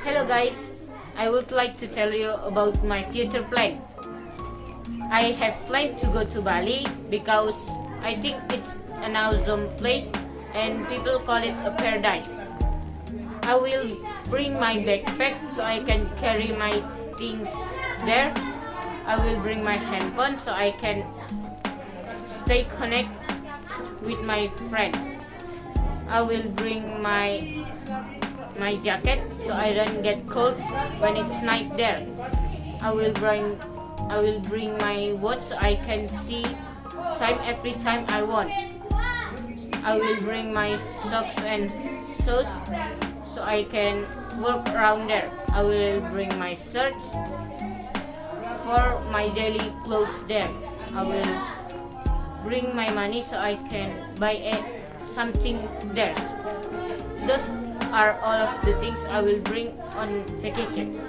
Hello guys, I would like to tell you about my future plan. I have planned to go to Bali because I think it's an awesome place and people call it a paradise. I will bring my backpack so I can carry my things there. I will bring my handphone so I can stay connected with my friend. I will bring my jacket so I don't get cold when it's night there. I will bring my watch so I can see time every time I want. I will bring my socks and shoes so I can walk around there. I will bring my shirts for my daily clothes there. I will bring my money so I can buy something there. Those are all of the things I will bring on vacation.